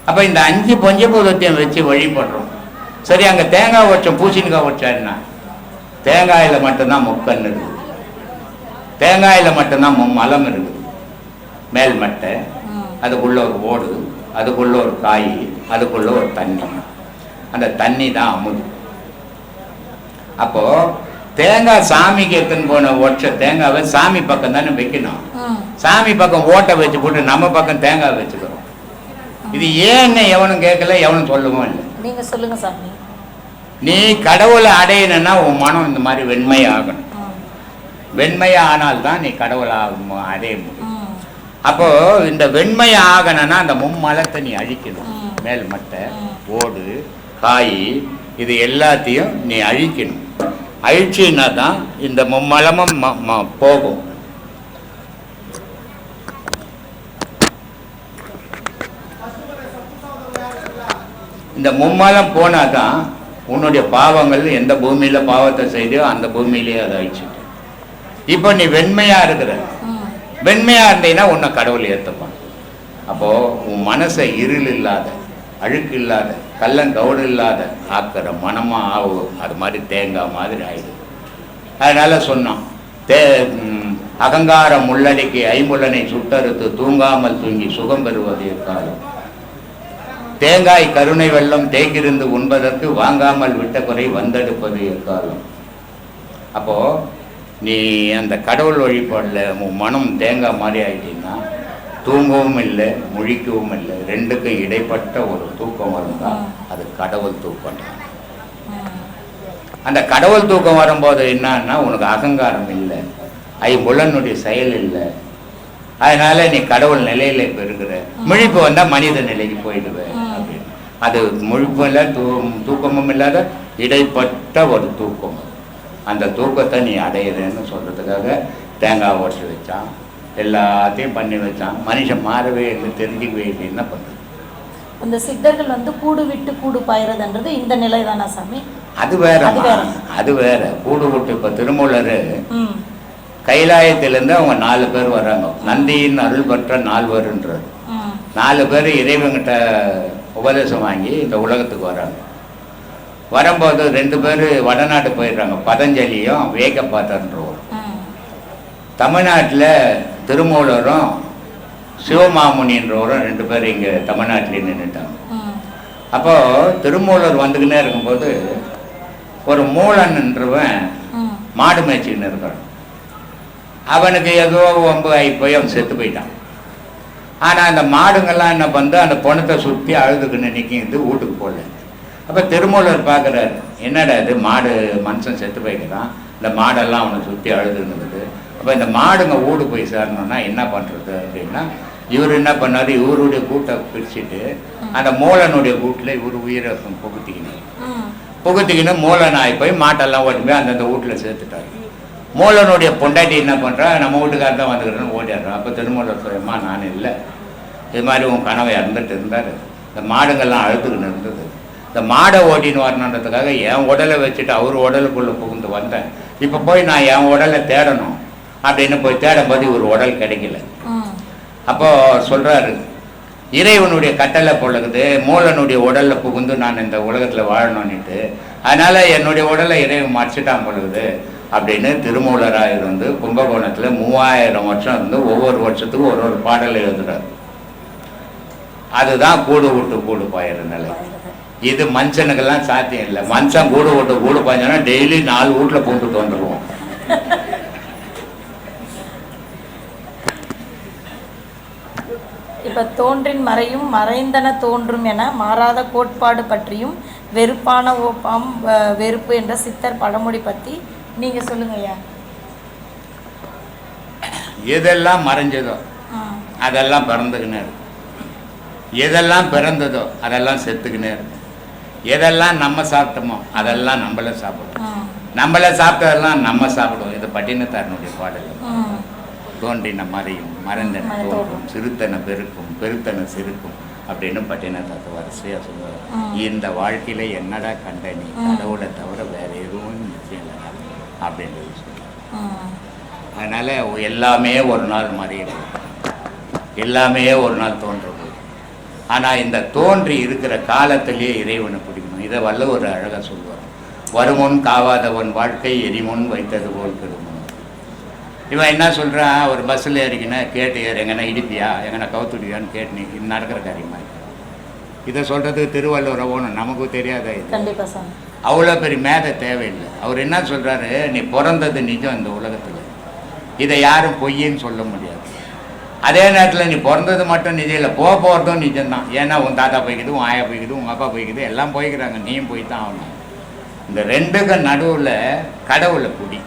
அப்போ இந்த 5 பஞ்சபூதத்தையும் வச்சு வழிபடுறோம். சரி, அங்கே தேங்காய் வச்சோம், பூசணிக்காய் வச்சாருன்னா தேங்காயில் மட்டும்தான் முக்கண் இருக்குது, தேங்காயில் மட்டும்தான் மலம் இருக்குது. மேல் மட்டை, அதுக்குள்ள ஒரு ஓடு, அதுக்குள்ள ஒரு காய், அதுக்குள்ள ஒரு தண்ணி. அந்த தண்ணி தான் அமுது. அப்போ தேங்காய் சாமிக்கு எடுத்துன்னு போன ஒற்ற தேங்காவை சாமி பக்கம் தானே வைக்கணும். சாமி பக்கம் ஓட்டை வச்சு போட்டு நம்ம பக்கம் தேங்காய் வச்சுக்கிறோம். இது ஏன்னு எவனும் கேட்கல, எவனும் சொல்லவும் இல்லை. நீங்க சொல்லுங்க சாமி. நீ கடவுளை அடையணும்னா உன் மனம் இந்த மாதிரி வெண்மையாகணும். வெண்மையானால்தான் நீ கடவுளை அடைய முடியும். அப்போ இந்த வெண்மை ஆகணும்னா அந்த மும்மலத்தை நீ அழிக்கணும். மேல் மட்டை, ஓடு, காய், இது எல்லாத்தையும் நீ அழிக்கணும். அழிச்சின்னா தான் இந்த மும்மலமும் போகும். இந்த மும்மலம் போனால் தான் உன்னுடைய பாவங்கள் எந்த பூமியில் பாவத்தை செய்தோ அந்த பூமியிலேயே அதை அழிச்சிட்டு. இப்போ நீ வெண்மையாக இருக்கிற, வெண்மையாக இருந்தீங்கன்னா உன்னை கடவுள் ஏற்றுப்பான். அப்போது உன் மனசை இருள் இல்லாத, அழுக்கு இல்லாத, கள்ளங்கவுடு இல்லாத ஆக்கிற மனமாக ஆகும். அது மாதிரி தேங்காய் மாதிரி ஆயிடும். அதனால் சொன்னோம், அகங்காரம் உள்ளடக்கி ஐம்புலனை சுட்டறுத்து தூங்காமல் தூங்கி சுகம் பெறுவது எக்காலம். தேங்காய் கருணை வெள்ளம் தேக்கிருந்து உண்பதற்கு வாங்காமல் விட்ட குறை வந்தெடுப்பது எக்காலம். அப்போ நீ அந்த கடவுள் வழிபாடில் உன் மனம் தேங்காய் மாதிரி ஆகிட்டீங்கன்னா தூங்கவும் இல்லை முழிக்கவும் இல்லை, ரெண்டுக்கும் இடைப்பட்ட ஒரு தூக்கம் வரும்தான் அது கடவுள் தூக்கம். அந்த கடவுள் தூக்கம் வரும்போது என்னன்னா உனக்கு அகங்காரம் இல்லை, ஐம்புலனுடைய செயல் இல்லை, அதனால நீ கடவுள் நிலையில இப்போ இருக்கிற. முழிப்பு வந்தால் மனித நிலைக்கு போயிடுவேன் அப்படின்னு. அது முழிப்பும் இல்லை தூக்கமும் இல்லாத இடைப்பட்ட ஒரு தூக்கம். அந்த தூக்கத்தை நீ அடையிறேன்னு சொல்றதுக்காக தேங்காய் உடச்சி வச்சான், எல்லாத்தையும் பண்ணி வச்சான். மனுஷன் மாறவே இல்லை, தெரிஞ்சுக்கவே இல்லை, என்ன பண்ணுறது? அந்த சித்தர்கள் வந்து கூடு விட்டு கூடு பாயிறதுன்றது இந்த நிலை தானா சாமி? அது வேற, அது வேற. கூடு விட்டு இப்போ திருமூலர் கைலாயத்திலேருந்து அவங்க 4 பேர் வர்றாங்க. நந்தியின் அருள் பெற்ற 4 4 பேர் இறைவங்கிட்ட உபதேசம் வாங்கி இந்த உலகத்துக்கு வராங்க. வரும்போது 2 பேர் வடநாட்டு போயிடுறாங்க, பதஞ்சலியும் வேகப்பாத்தன்றவர். தமிழ்நாட்டில் திருமூலரும் சிவமாமுனின்றவரும் 2 பேர் இங்கே தமிழ்நாட்டிலே நின்றுட்டாங்க. அப்போது திருமூலர் வந்துக்கினே இருக்கும்போது ஒரு மூலன்றவன் மாடு மேய்ச்சின்னு இருக்கான். அவனுக்கு ஏதோ வம்பு ஆகி போய் அவன் செத்து போயிட்டான். ஆனால் அந்த மாடுங்கள்லாம் என்ன பண்ணுது, அந்த பணத்தை சுற்றி அழுதுக்குன்னு நிற்கிது, வீட்டுக்கு போகல. அப்போ திருமூலர் பார்க்குறாரு, என்னடா இது மாடு மனுஷன் செத்து போய்க்கிறான், இந்த மாடெல்லாம் அவனை சுற்றி அழுதுன்னுக்குது. அப்போ இந்த மாடுங்க வீடு போய் சேரணுன்னா என்ன பண்ணுறது அப்படின்னா, இவர் என்ன பண்ணார், இவருடைய கூட்டை பிரிச்சுட்டு அந்த மூலனுடைய கூட்டில் இவர் உயிரை புகுத்திக்கின்னு மூலனாய் போய் மாட்டெல்லாம் ஓட்டி போய் அந்தந்த வீட்டில் சேர்த்துட்டாரு. மூலனுடைய பொண்டாட்டி என்ன பண்ணுறா, நம்ம வீட்டுக்காரர் தான் வந்துக்கிறேன்னு ஓடிடுறான். அப்போ திருமூலர் சொல்லுமா, நான் இல்லை, இது மாதிரி உன் கனவை இறந்துட்டு இருந்தார், இந்த மாடுங்கள்லாம் அழுத்துக்கின்னு இருந்தது, இந்த மாடை ஓட்டின்னு வரணுன்றதுக்காக என் உடலை வச்சுட்டு அவர் உடலுக்குள்ளே புகுந்து வந்தேன். இப்போ போய் நான் என் உடலை தேடணும் அப்படின்னு போய் தேடும்போது இவர் உடல் கிடைக்கல. அப்போது சொல்கிறாரு, இறைவனுடைய கட்டளை பொழுது மூலனுடைய உடலில் புகுந்து நான் இந்த உலகத்தில் வாழணும்னுட்டு, அதனால் என்னுடைய உடலை இறைவன் மறைச்சிட்டான் பொழுது அப்படின்னு திருமூலராக இருந்து கும்பகோணத்தில் 3000 வருஷம் இருந்து ஒவ்வொரு வருஷத்துக்கும் ஒரு பாடல் எழுதுறாரு. அதுதான் கூடு விட்டு கூடு பாயிற நிலை. இது மனுஷனுக்கெல்லாம் சாத்தியம் இல்லை. மனுஷன் கூடு விட்டு கூடு பாய்ஞ்சோன்னா டெய்லி 4 வீட்டில் போட்டுட்டு வந்துடுவோம். இப்போ தோன்றின் மறையும் மறைந்தன தோன்றும் என மாறாத கோட்பாடு பற்றியும் வெறுப்பான ஓப்பாம் வெறுப்பு என்ற சித்தர் பழமொழி பற்றி நீங்கள் சொல்லுங்க ஐயா. எதெல்லாம் மறைஞ்சதோ அதெல்லாம் பிறந்துக்கினே இருக்கும், எதெல்லாம் பிறந்ததோ அதெல்லாம் செத்துக்கினே இருக்கும், எதெல்லாம் நம்ம சாப்பிட்டோமோ அதெல்லாம் நம்மள சாப்பிடுவோம், நம்மள சாப்பிட்டதெல்லாம் நம்ம சாப்பிடுவோம். இது பட்டினத்தாரனுடைய பாடல். தோன்றின மறையும் மறைந்தன தோன்றும் சிறுத்தனை பெருக்கும் பெருத்தனை சிறுக்கும் அப்படின்னு பட்டினத்தாத்த வரிசையாக சொல்லுவார். இந்த வாழ்க்கையில என்னடா கண்ட நீ, கடவுளை தவிர வேற எதுவும் நிச்சயம் இல்லை அப்படின்றது சொல்லுவார். அதனால எல்லாமே ஒரு நாள் மறைய போகும், எல்லாமே ஒரு நாள் தோன்ற போகும். ஆனால் இந்த தோன்றி இருக்கிற காலத்திலேயே இறைவனை பிடிக்கணும். இதை வள்ளுவர் அழகாக சொல்லுவார், வருமுன் காவாதவன் வாழ்க்கை எரிமுன் வைத்தது போல் கெடுமோ. இவன் என்ன சொல்கிறான், ஒரு பஸ்ஸில் ஏறிக்கினா கேட்டு ஏறு, எங்கன்னா இடிப்பியா எங்கன்னா கவுத்துடியான்னு கேட்டு நீ இது நடக்கிற காரியமாக இருக்கு. இதை சொல்கிறதுக்கு திருவள்ளுவர் ஓணும், நமக்கு தெரியாத இது அவ்வளோ பெரிய மேதை தேவையில்லை. அவர் என்ன சொல்கிறாரு, நீ பிறந்தது நிஜம் இந்த உலகத்தில், இதை யாரும் பொய்யின்னு சொல்ல முடியாது. அதே நேரத்தில் நீ பிறந்தது மட்டும் நிஜம் இல்லை, போகிறதும் நிஜம்தான். ஏன்னா உன் தாத்தா போய்க்குது, உன் ஆயா போய்க்குது, உங்கள் அப்பா போய்க்குது, எல்லாம் போய்க்கிறாங்க, நீயும் போய் தான் ஆகணும். இந்த ரெண்டுக்கும் நடுவில் கடவுளை பிடி,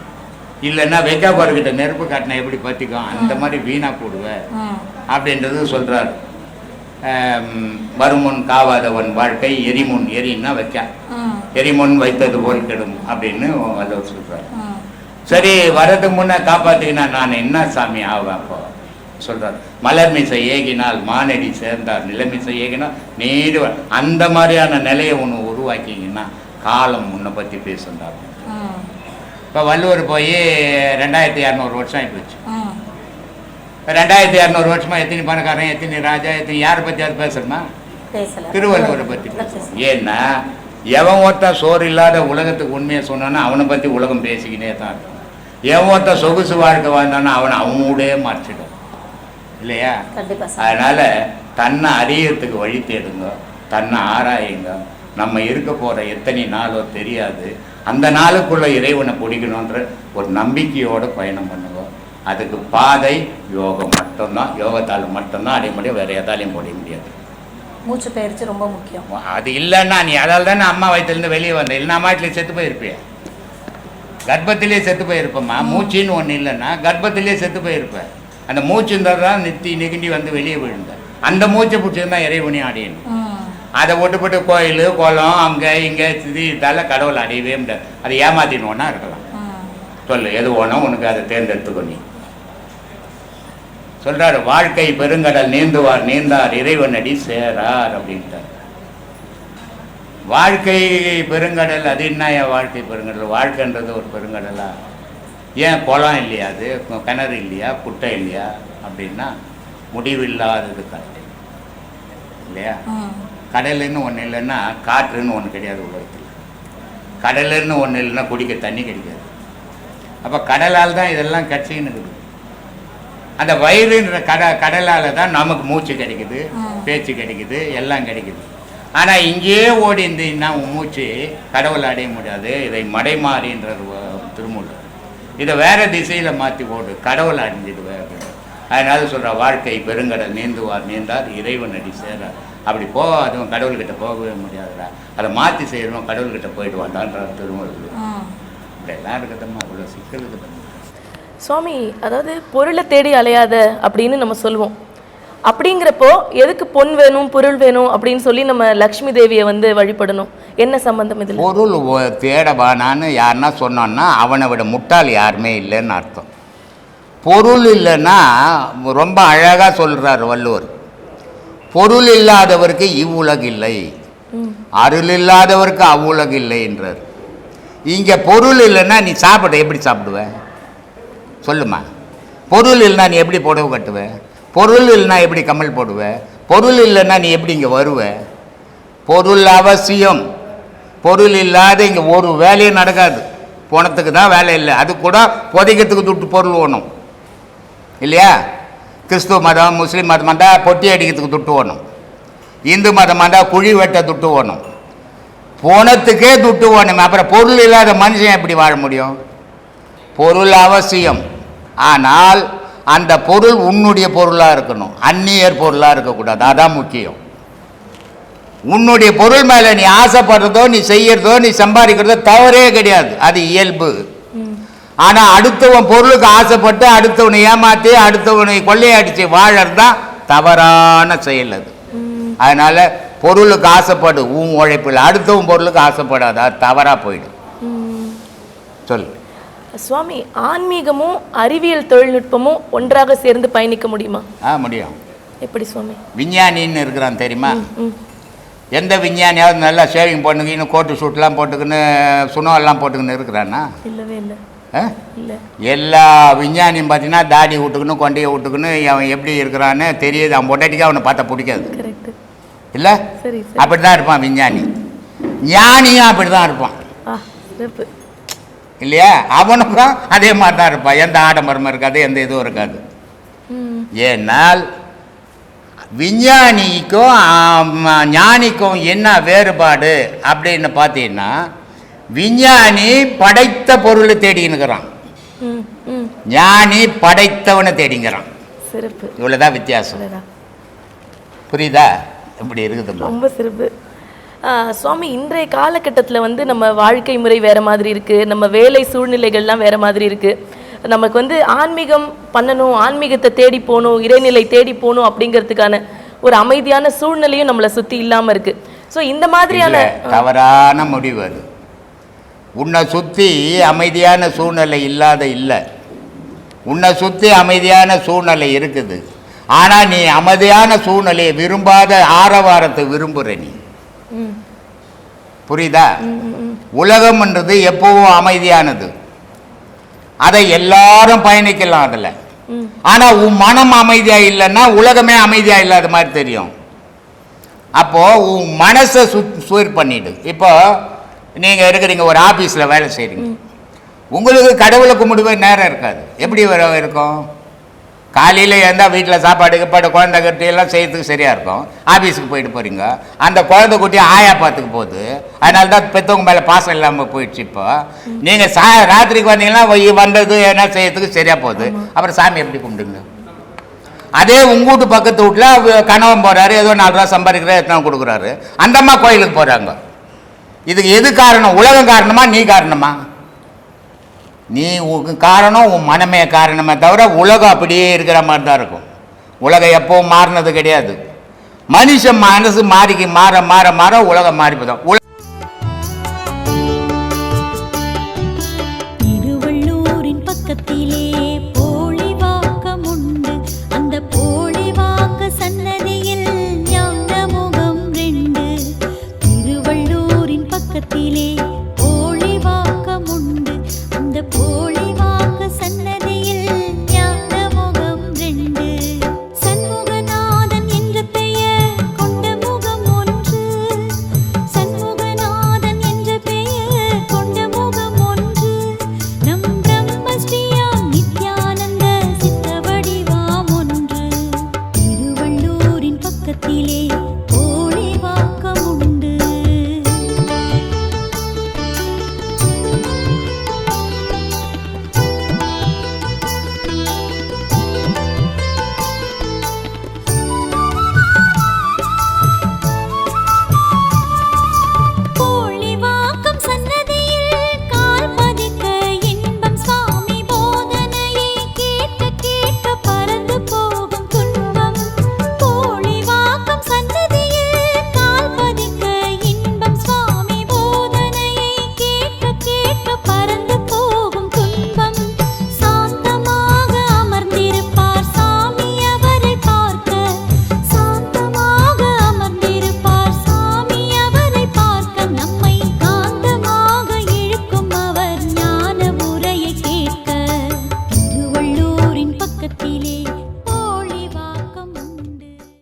இல்லைன்னா வெக்காப்பாருக்கிட்ட நெருப்பு காட்டினா எப்படி பற்றிக்கும், அந்த மாதிரி வீணாக போடுவேன் அப்படின்றது சொல்கிறார். வருமுன் காவாதவன் வாழ்க்கை எரிமுன், எரின்னா வைக்க, எரிமுன் வைத்தது போல் கெடும் அப்படின்னு வள்ளுவர் சொல்கிறார். சரி, வரதுக்கு முன்னே காப்பாற்றிக்கினா நான் என்ன சாமி ஆவேன்? அப்போ சொல்கிறார், மலர் மிசை ஏகினால் மானடி சேர்ந்தார், நிலமிசை ஏகினால் நீடு. அந்த மாதிரியான நிலையை ஒன்று உருவாக்கிங்கன்னா காலம் முன்னை பற்றி பேசுகிறார். இப்போ வள்ளுவர் போய் 2200 வருஷம் ஆகிப்போச்சு. 2200 வருஷமா எத்தனை பணக்காரன், எத்தனை ராஜா, எத்தனை யாரை பற்றி அது பேசுறோமா? திருவள்ளுவரை பற்றி பேசுகிறோம். ஏன்னா எவன் ஒருத்தன் சோறு இல்லாத உலகத்துக்கு உண்மையை சொன்னான்னா அவனை பற்றி உலகம் பேசிக்கினே தான் இருக்கும். ஒருத்த சொகுசு வாழ்க்கை வாழ்ந்தான்னா அவன் கூடயே மாற்றிடும் இல்லையா? கண்டிப்பா சார். அதனால் தன்னை அறியறதுக்கு வழி தேடுங்க, தன்னை ஆராயுங்க. நம்ம இருக்க போகிற எத்தனை நாளோ தெரியாது. அந்த நாளுக்குள்ளே இறைவனை பிடிக்கணுன்ற ஒரு நம்பிக்கையோடு பயணம் பண்ணுவோம். அதுக்கு பாதை யோகம் மட்டும்தான். யோகத்தால் மட்டும்தான் அடைய முடியும், வேறு எதாலையும் முடிய முடியாது. மூச்சு பயிற்சி ரொம்ப முக்கியம். அது இல்லைன்னா நீ அதால் தானே அம்மா வயிற்றுலேருந்து வெளியே வந்த, இல்லைன்னா அம்மா வீட்டில் செத்து போயிருப்பியா? கர்ப்பத்திலே செத்து போயிருப்பேம்மா. மூச்சின்னு ஒன்று இல்லைன்னா கர்ப்பத்திலே செத்து போயிருப்பேன். அந்த மூச்சு இருந்தால் தான் நெகிண்டி வந்து வெளியே விழுந்தேன். அந்த மூச்சை பிடிச்சிருந்தா இறைவனையும் அடையணும். அதை விட்டுப்பட்டு கோயில் குளம் அங்கே இங்கே இதால் கடவுளை அடையவே முடியாது. அதை ஏமாத்தினோன்னா இருக்கலாம். சொல்லு எது வேணும் உனக்கு, அதை தேர்ந்தெடுத்துக்கோ. நீ சொல்கிறாரு, வாழ்க்கை பெருங்கடல் நீந்துவார் நீந்தார் இறைவனடி சேரார் அப்படின்ட்டார். வாழ்க்கை பெருங்கடல் அது என்ன? வாழ்க்கை பெருங்கடல், வாழ்க்கைன்றது ஒரு பெருங்கடலா? ஏன் குளம் இல்லையா, அது கிணறு இல்லையா, குட்டை இல்லையா அப்படின்னா முடிவில்லாதது கடல் இல்லையா? கடலுன்னு ஒன்று இல்லைன்னா காற்றுன்னு ஒன்று கிடையாது உலகத்தில். கடலுன்னு ஒன்று இல்லைன்னா குடிக்க தண்ணி கிடைக்காது. அப்போ கடலால் தான் இதெல்லாம் கட்சின்னு இருக்குது. அந்த வயிறுன்ற கடலால் தான் நமக்கு மூச்சு கிடைக்குது, பேச்சு கிடைக்குது, எல்லாம் கிடைக்குது. ஆனால் இங்கேயே ஓடி இருந்தீங்கன்னா மூச்சு கடவுளை அடைய முடியாது. இதை மடைமாறின்ற திருமூலர் இதை வேறு திசையில் மாற்றி போடு, கடவுளை அடைஞ்சிடுவேன் அப்படின்னு. அதனால சொல்கிற வாழ்க்கை பெருங்கடல் நீந்துவார் நீந்தார் இறைவனடி சேரார். அப்படி அதுவும் கடவுள்கிட்ட போகவே முடியாதுடா, அதை மாற்றி செய்யணும், கடவுள்கிட்ட போயிடுவான்டான்ற திருமூலர். இப்படியெல்லாம் இருக்குதம்மா, அவ்வளோ சிக்கல் இருக்குது சுவாமி. அதாவது பொருளை தேடி அலையாத அப்படின்னு நம்ம சொல்லுவோம். அப்படிங்கிறப்போ எதுக்கு பொன் வேணும் பொருள் வேணும் அப்படின்னு சொல்லி நம்ம லக்ஷ்மி தேவியை வந்து வழிபடணும்? என்ன சம்பந்தம் இதில்? பொருள் தேடவானான்னு யாருன்னா சொன்னோன்னா அவனை விட முட்டாள் யாருமே இல்லைன்னு அர்த்தம். பொருள் இல்லைன்னா ரொம்ப அழகாக சொல்கிறார் வள்ளுவர், பொருள் இல்லாதவருக்கு இவ்வுலகு இல்லை, அருள் இல்லாதவருக்கு அவ்வுலகு இல்லைன்றார். இங்கே பொருள் இல்லைன்னா நீ எப்படி சாப்பிடுவேன் சொல்லுமா? பொருள் இல்லைன்னா நீ எப்படி புடவை கட்டுவேன்? பொருள் இல்லைன்னா எப்படி கம்மல் போடுவேன்? பொருள் இல்லைன்னா நீ எப்படி இங்கே வருவேன்? பொருள் அவசியம். பொருள் இல்லாத இங்கே ஒரு வேலையும் நடக்காது. போனத்துக்கு தான் வேலை இல்லை, அது கூட புதைக்கிறதுக்கு துட்டு பொருள் வேணும் இல்லையா? கிறிஸ்துவ மதம் முஸ்லீம் மதம் இருந்தால் பொட்டி அடிக்கிறதுக்கு துட்டு வேணும், இந்து மதம் இருந்தால் குழி வெட்ட துட்டு வேணும், போனத்துக்கே துட்டு வேணும். அப்புறம் பொருள் இல்லாத மனுஷன் எப்படி வாழ முடியும்? பொருள் அவசியம். ஆனால் அந்த பொருள் உன்னுடைய பொருளாக இருக்கணும், அந்நியர் பொருளாக இருக்கக்கூடாது. அதான் முக்கியம். உன்னுடைய பொருள் மேலே நீ ஆசைப்படுறதோ நீ செய்யறதோ நீ சம்பாதிக்கிறதோ தவறே கிடையாது, அது இயல்பு. ஆனால் அடுத்தவன் பொருளுக்கு ஆசைப்பட்டு அடுத்தவனை ஏமாற்றி அடுத்தவனை கொள்ளையடிச்சு வாழறது தான் தவறான செயல். அது அதனால பொருளுக்கு ஆசைப்படு, உன் உழைப்பில் அடுத்தவன் பொருளுக்கு ஆசைப்படாது, அது தவறாக போயிடும். சொல்லு சுவாமி. ஆன்மீகமும் அறிவியல் தொழில்நுட்பமும் ஒன்றாக சேர்ந்து பயணிக்க முடியுமா? முடியும். எப்படி சுவாமி? விஞ்ஞானின்னு இருக்கிறான் தெரியுமா? எந்த விஞ்ஞானியாவது நல்லா ஷேவிங் பண்ணுங்கன்னு கோட்டு ஷூட்லாம் போட்டுக்கின்னு சுனோலாம் போட்டுக்கின்னு இருக்கிறான்னா? இல்லவே இல்லை. இல்லை, எல்லா விஞ்ஞானியும் பார்த்தீங்கன்னா தாடி விட்டுக்குன்னு கொண்டையை விட்டுக்குன்னு அவன் எப்படி இருக்கிறான்னு தெரியுது. அவன் பொட்டாட்டிக்கு அவனை பார்த்தா பிடிக்காது இல்லை? அப்படி தான் இருப்பான் விஞ்ஞானி. ஞானியும் அப்படி தான் இருப்பான் இல்லையா? அவனுக்கும் அதே மாதிரி தான் இருப்பான். எந்த ஆடம்பரமும் இருக்காது, எந்த இதுவும் இருக்காது. ஏன்னால் விஞ்ஞானிக்கும் ஞானிக்கும் என்ன வேறுபாடு அப்படின்னு பார்த்தீங்கன்னா, விஞ்ஞானி படைத்த பொருளை தேடினுக்கிறான், ஞானி படைத்தவனை தேடிங்கிறான். இவ்வளோதான் வித்தியாசம். புரியுதா? இப்படி இருக்குது. ரொம்ப சிறப்பு சுவாமி. இன்றைய காலகட்டத்தில் வந்து நம்ம வாழ்க்கை முறை வேறு மாதிரி இருக்குது, நம்ம வேலை சூழ்நிலைகள்லாம் வேறு மாதிரி இருக்குது. நமக்கு வந்து ஆன்மீகம் பண்ணணும், ஆன்மீகத்தை தேடி போகணும், இறைநிலை தேடி போகணும் அப்படிங்கிறதுக்கான ஒரு அமைதியான சூழ்நிலையும் நம்மளை சுற்றி இல்லாமல் இருக்குது. ஸோ இந்த மாதிரியான தவறான முடிவு அது. உன்னை சுற்றி அமைதியான சூழ்நிலை இல்லாத இல்லை, உன்னை சுற்றி அமைதியான சூழ்நிலை இருக்குது. ஆனால் நீ அமைதியான சூழ்நிலையை விரும்பாத ஆரவாரத்தை விரும்புகிற நீ. புரியுதா? உலகம்ன்றது எப்பவும் அமைதியானது, அதை எல்லாரும் பயணிக்கலாம் அதில். ஆனால் உன் மனம் அமைதியாக இல்லைன்னா உலகமே அமைதியாக இல்லாத மாதிரி தெரியும். அப்போது உன் மனசை சூர் பண்ணிடு. இப்போ நீங்கள் இருக்கிறீங்க, ஒரு ஆஃபீஸில் வேலை செய்கிறீங்க, உங்களுக்கு கடவுளை கும்பிடுவே நேரம் இருக்காது. எப்படி இருக்கும்? காலையில் இருந்தால் வீட்டில் சாப்பாடு கீப்பாடு குழந்தை கட்டி எல்லாம் செய்யறதுக்கு சரியாக இருக்கும். ஆஃபீஸுக்கு போயிட்டு போகிறீங்க, அந்த குழந்தை குட்டி ஆயா பார்த்துக்கு போகுது. அதனால தான் பெற்றவங்க மேலே பாசம் இல்லாமல் போயிடுச்சு. இப்போ நீங்கள் ராத்திரிக்கு வந்தீங்கன்னா வந்தது என்ன செய்யறதுக்கு சரியாக போகுது. அப்புறம் சாமி எப்படி கும்பிடுங்க? அதே உங்க வீட்டு பக்கத்து வீட்டில் கணவன் போகிறாரு, ஏதோ 4 ரூபா சம்பாதிக்கிறாரு, எத்தனை கொடுக்குறாரு, அந்த அம்மா கோயிலுக்கு போகிறாங்க. இதுக்கு எது காரணம்? உலகம் காரணமா, நீ காரணமா? நீ காரணம், உன் மனமே காரணமே தவிர உலகம் அப்படியே இருக்கிற மாதிரி தான் இருக்கும். உலகம் எப்பவும் மாறினது கிடையாது. மனுஷன் மனசு மாற மாற மாற உலகம் மாறி போதும். திருவள்ளூரின் பக்கத்திலே போலிவாக்கம் உண்டு. அந்த போலிவாக்க சன்னதியில் ஞானமுகம் 2. திருவள்ளூரின் பக்கத்திலே போலிவாக்கம் உண்டு. அந்த போலிவாக்க சன்னதியில் ஞானமுகம் 2. சண்முகநாதன் என்ற பெயர் கொண்ட முகம் ஒன்று. சண்முகநாதன் என்ற பெயர் கொண்ட முகம் ஒன்று. நம் பிரம்மஸ்ரீயாம் நித்யானந்த சித்த வடிவாம் ஒன்று. திருவள்ளூரின் பக்கத்திலே